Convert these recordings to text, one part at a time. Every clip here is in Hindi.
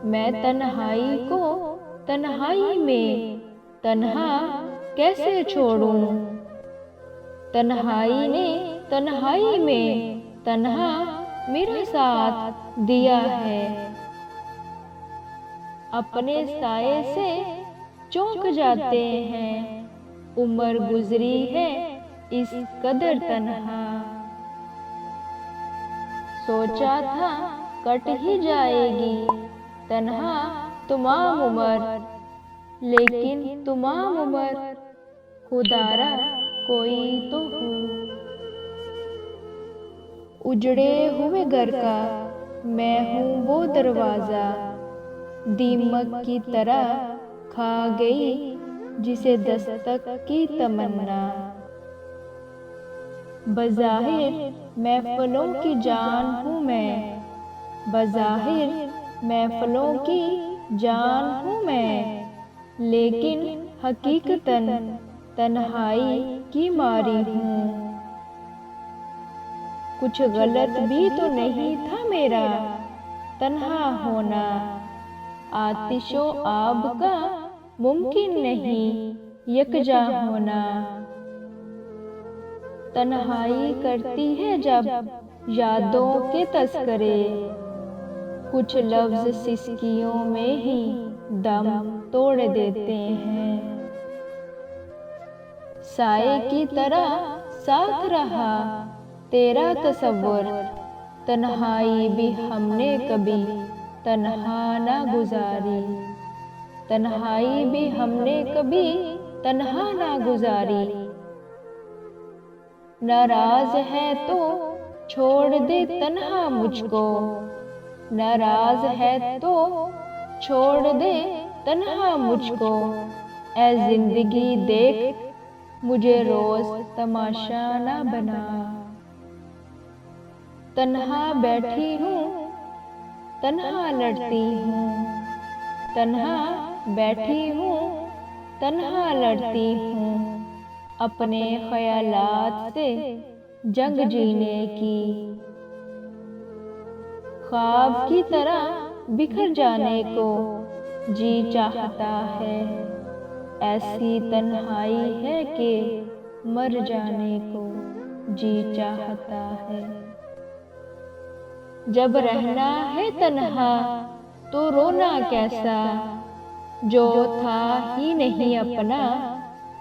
मैं तन्हाई को तन्हाई में तन्हा कैसे छोड़ूं। तन्हाई ने तन्हाई में तन्हा मेरा साथ दिया है। अपने साए से चौंक जाते हैं, उम्र गुजरी है इस कदर तन्हा। सोचा था कट ही जाएगी तन्हा तमाम उम्र, लेकिन तमाम उम्र खुदारा कोई तो हो। उजड़े हुए घर का मैं हूँ वो दरवाजा, दीमक की तरह खा गई जिसे दस्तक की तमन्ना। बज़ाहिर महफ़िलों की जान हूँ मैं, बज़ाहिर महफ़िलों की जान हूँ मैं, लेकिन हकीकतन तन्हाई की मारी हूँ। कुछ गलत भी तो नहीं था मेरा तन्हा होना, आतिशो आब का मुमकिन नहीं यकजा होना। तन्हाई करती है जब यादों के तस्करे, कुछ लफ्ज सिसकियों में ही दम तोड़ देते हैं। साए की तरह साथ रहा तेरा तसव्वुर, तन्हाई भी हमने कभी तन्हा ना गुजारी। तन्हाई भी हमने कभी तन्हा ना गुजारी। नाराज है तो छोड़ दे तन्हा मुझको, नाराज है तो छोड़ दे तन्हा मुझको। ऐ जिंदगी देख मुझे रोज तमाशा ना बना। तन्हा बैठी हूँ तन्हा लड़ती हूँ, तन्हा बैठी हूँ तन्हा लड़ती हूँ, अपने ख्यालात से जंग जीने की। ख्वाब की तरह बिखर जाने को जी चाहता है, ऐसी तन्हाई है कि मर जाने को जी चाहता है। जब रहना है तन्हा तो रोना कैसा, जो था ही नहीं अपना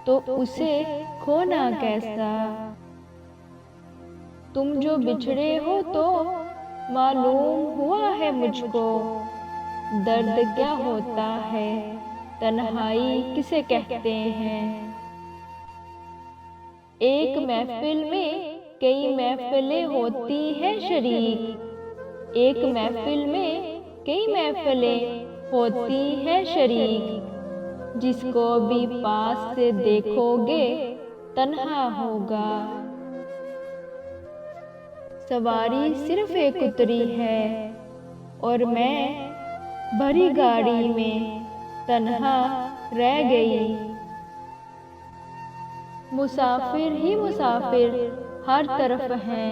तो उसे खोना कैसा। तुम जो बिछड़े हो तो मालूम हुआ है मुझको, दर्द क्या होता है तन्हाई किसे कहते हैं। एक महफिल में कई महफिलें होती हैं शरीक, एक महफिल में कई महफिलें होती हैं शरीक। जिसको भी पास से देखोगे तन्हा होगा। सवारी सिर्फ एक उतरी है और मैं भरी गाड़ी में तन्हा रह गई। मुसाफिर ही मुसाफिर हर तरफ हैं,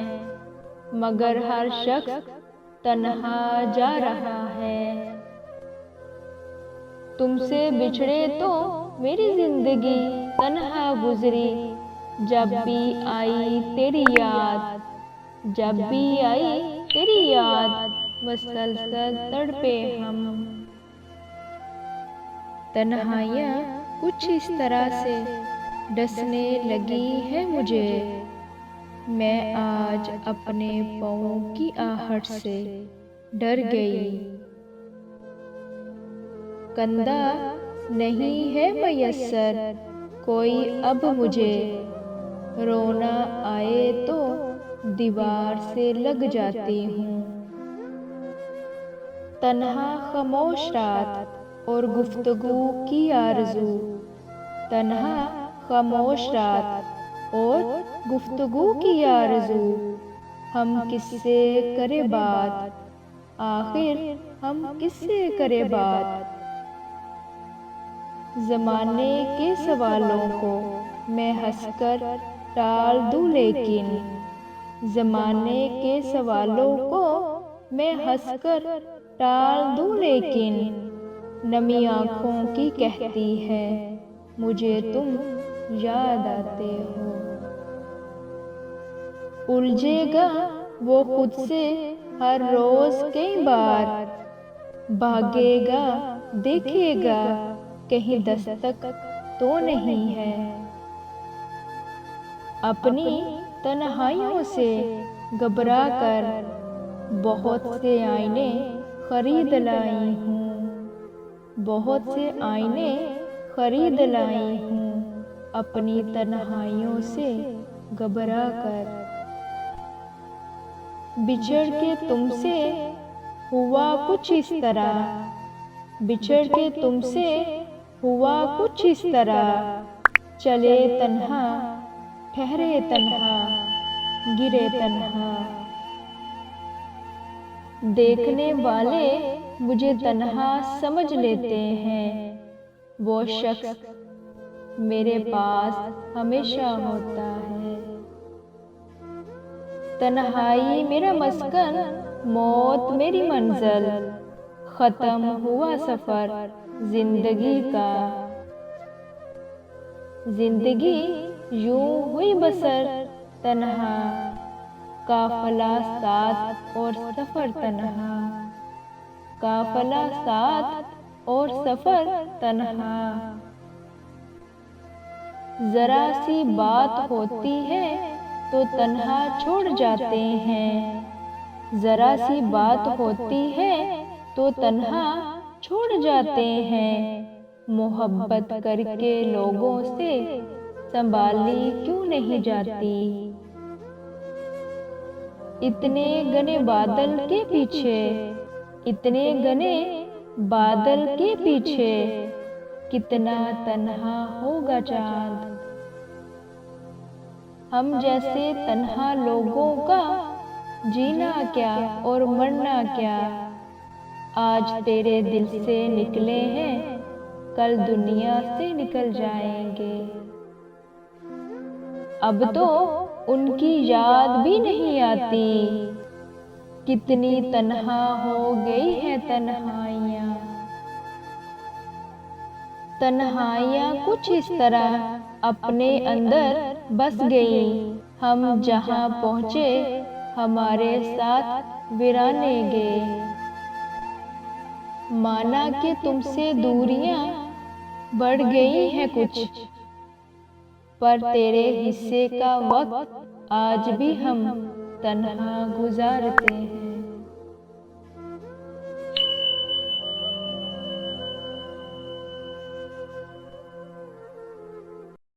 मगर हर शख्स तन्हा जा रहा है। तुमसे बिछड़े तो मेरी जिंदगी तन्हा गुजरी, जब भी आई तेरी याद, जब भी आई तेरी याद मसलसल तड़पे हम। तन्हाइयाँ कुछ इस तरह से डसने लगी है मुझे, मैं आज अपने पाँव की आहट से डर गई। कंधा नहीं है मयस्सर कोई अब मुझे, रोना आए तो दीवार से लग जाती हूँ। तन्हा खामोश रात और गुफ्तगू की आरज़ू, तन्हा खामोश रात और गुफ्तगू की आरज़ू। हम किससे करे बात, आखिर हम किससे करे बात। ज़माने के सवालों को मैं हंसकर टाल दूँ, लेकिन ज़माने के सवालों को मैं हंसकर टाल दूं लेकिन नमी आँखों की कहती है मुझे तुम याद आते हो। उलझेगा वो खुद से हर रोज कई बार, भागेगा देखेगा कहीं दस्तक तो नहीं है। अपनी तन्हाइयों से घबरा कर बहुत से आईने खरीद लाई हूँ, बहुत से आईने खरीद लाई हूँ अपनी तन्हाइयों से घबरा कर। बिछड़ के तुमसे हुआ कुछ इस तरह, बिछड़ के तुमसे हुआ कुछ इस तरह, चले तन्हा ठहरे तन्हा गिरे तन्हा। देखने वाले मुझे तन्हा समझ लेते हैं, वो शख्स मेरे पास हमेशा होता है। तन्हाई मेरा मस्कन, मौत मेरी मंजिल, खत्म हुआ सफर जिंदगी का। जिंदगी यूं हुई बसर तन्हा, काफिला साथ और सफर तन्हा, काफिला साथ और सफर तन्हा। जरा सी बात होती है तो तन्हा छोड़ जाते हैं, जरा सी बात होती है तो तन्हा छोड़ जाते हैं। मोहब्बत करके लोगों से संभाली क्यों नहीं जाती। इतने घने बादल के पीछे, इतने घने बादल के पीछे कितना तन्हा होगा चांद। हम जैसे तन्हा लोगों का जीना क्या और मरना क्या, आज तेरे दिल से निकले हैं कल दुनिया से निकल जाएंगे। अब तो उनकी याद भी नहीं आती, कितनी तन्हा हो गई है तन्हाइयाँ। तन्हाइयाँ कुछ इस तरह अपने अंदर बस गई, हम जहाँ पहुँचे हमारे साथ वीराने गए। माना कि तुमसे दूरियां बढ़ गई हैं कुछ, पर तेरे हिस्से का वक्त आज भी हम तन्हा गुजारते हैं।